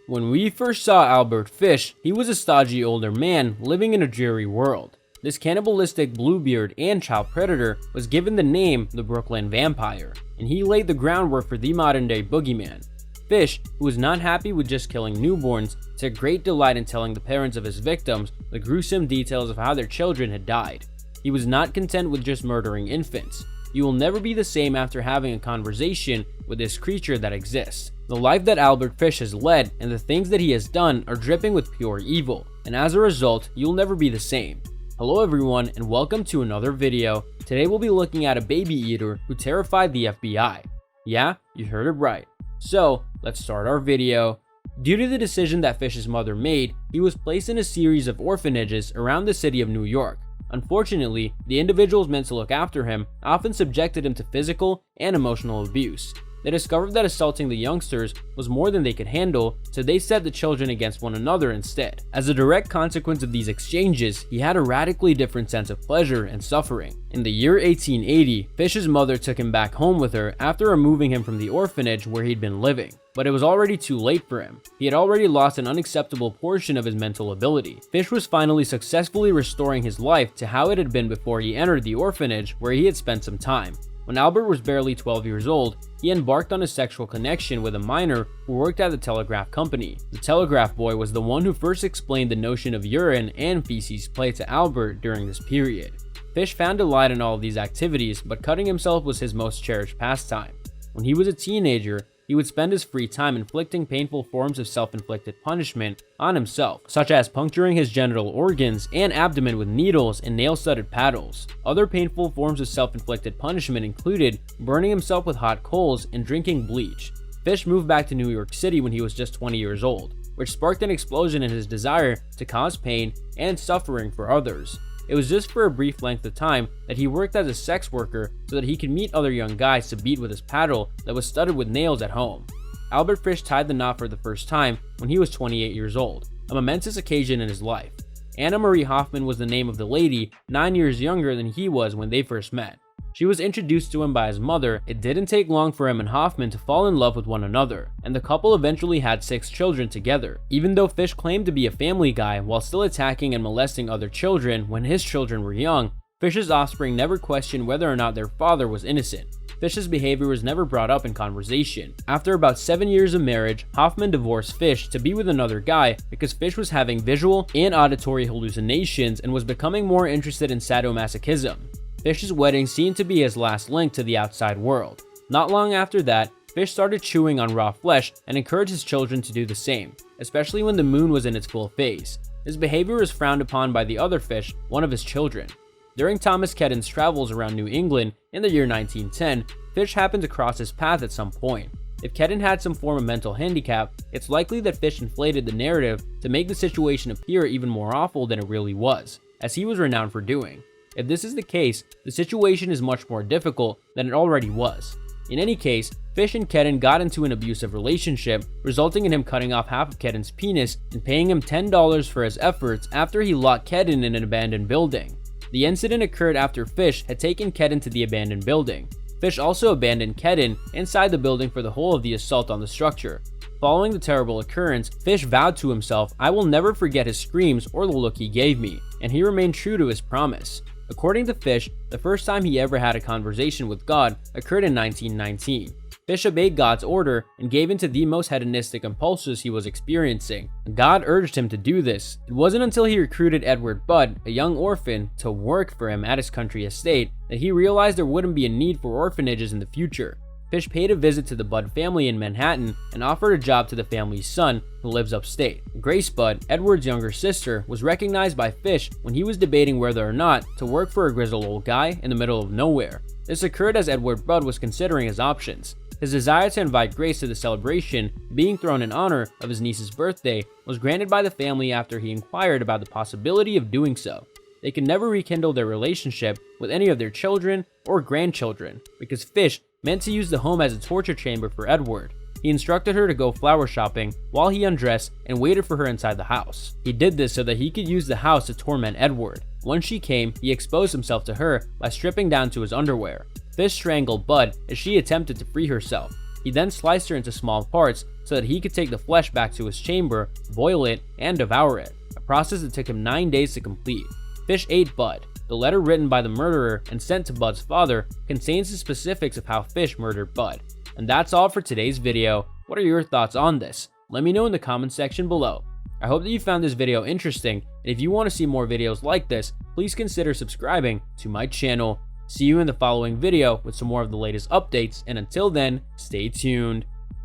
When we first saw Albert Fish, he was a stodgy older man living in a dreary world. This cannibalistic Bluebeard and child predator was given the name the Brooklyn Vampire, and he laid the groundwork for the modern-day boogeyman. Fish, who was not happy with just killing newborns, took great delight in telling the parents of his victims the gruesome details of how their children had died. He was not content with just murdering infants. You will never be the same after having a conversation with this creature that exists. The life that Albert Fish has led and the things that he has done are dripping with pure evil, and as a result, you'll never be the same. Hello everyone and welcome to another video. Today we'll be looking at a baby eater who terrified the FBI. Yeah, you heard it right. So, let's start our video. Due to the decision that Fish's mother made, he was placed in a series of orphanages around the city of New York. Unfortunately, the individuals meant to look after him often subjected him to physical and emotional abuse. They discovered that assaulting the youngsters was more than they could handle, so they set the children against one another instead. As a direct consequence of these exchanges, he had a radically different sense of pleasure and suffering. In the year 1880, Fish's mother took him back home with her after removing him from the orphanage where he'd been living. But it was already too late for him. He had already lost an unacceptable portion of his mental ability. Fish was finally successfully restoring his life to how it had been before he entered the orphanage where he had spent some time. When Albert was barely 12 years old, he embarked on a sexual connection with a minor who worked at the telegraph company. The telegraph boy was the one who first explained the notion of urine and feces play to Albert during this period. Fish found delight in all of these activities, but cutting himself was his most cherished pastime. When he was a teenager, he would spend his free time inflicting painful forms of self-inflicted punishment on himself, such as puncturing his genital organs and abdomen with needles and nail-studded paddles. Other painful forms of self-inflicted punishment included burning himself with hot coals and drinking bleach. Fish moved back to New York City when he was just 20 years old, which sparked an explosion in his desire to cause pain and suffering for others. It was just for a brief length of time that he worked as a sex worker so that he could meet other young guys to beat with his paddle that was studded with nails at home. Albert Fish tied the knot for the first time when he was 28 years old, a momentous occasion in his life. Anna Marie Hoffman was the name of the lady, 9 years younger than he was when they first met. She was introduced to him by his mother. It didn't take long for him and Hoffman to fall in love with one another, and the couple eventually had 6 children together. Even though Fish claimed to be a family guy while still attacking and molesting other children when his children were young, Fish's offspring never questioned whether or not their father was innocent. Fish's behavior was never brought up in conversation. After about 7 years of marriage, Hoffman divorced Fish to be with another guy because Fish was having visual and auditory hallucinations and was becoming more interested in sadomasochism. Fish's wedding seemed to be his last link to the outside world. Not long after that, Fish started chewing on raw flesh and encouraged his children to do the same, especially when the moon was in its full phase. His behavior was frowned upon by the other Fish, one of his children. During Thomas Kedden's travels around New England in the year 1910, Fish happened to cross his path at some point. If Kedden had some form of mental handicap, it's likely that Fish inflated the narrative to make the situation appear even more awful than it really was, as he was renowned for doing. If this is the case, the situation is much more difficult than it already was. In any case, Fish and Kedden got into an abusive relationship, resulting in him cutting off half of Kedden's penis and paying him $10 for his efforts after he locked Kedden in an abandoned building. The incident occurred after Fish had taken Kedden to the abandoned building. Fish also abandoned Kedden inside the building for the whole of the assault on the structure. Following the terrible occurrence, Fish vowed to himself, "I will never forget his screams or the look he gave me," and he remained true to his promise. According to Fish, the first time he ever had a conversation with God occurred in 1919. Fish obeyed God's order and gave in to the most hedonistic impulses he was experiencing. God urged him to do this. It wasn't until he recruited Edward Budd, a young orphan, to work for him at his country estate that he realized there wouldn't be a need for orphanages in the future. Fish paid a visit to the Budd family in Manhattan and offered a job to the family's son, who lives upstate. Grace Budd, Edward's younger sister, was recognized by Fish when he was debating whether or not to work for a grizzled old guy in the middle of nowhere. This occurred as Edward Budd was considering his options. His desire to invite Grace to the celebration being thrown in honor of his niece's birthday was granted by the family after he inquired about the possibility of doing so. They could never rekindle their relationship with any of their children or grandchildren because Fish meant to use the home as a torture chamber for Edward. He instructed her to go flower shopping while he undressed and waited for her inside the house. He did this so that he could use the house to torment Edward. Once she came, he exposed himself to her by stripping down to his underwear. Fish strangled Budd as she attempted to free herself. He then sliced her into small parts so that he could take the flesh back to his chamber, boil it, and devour it, a process that took him 9 days to complete. Fish ate Bud. The letter written by the murderer and sent to Bud's father contains the specifics of how Fish murdered Bud. And that's all for today's video. What are your thoughts on this? Let me know in the comment section below. I hope that you found this video interesting, and if you want to see more videos like this, please consider subscribing to my channel. See you in the following video with some more of the latest updates, and until then, stay tuned.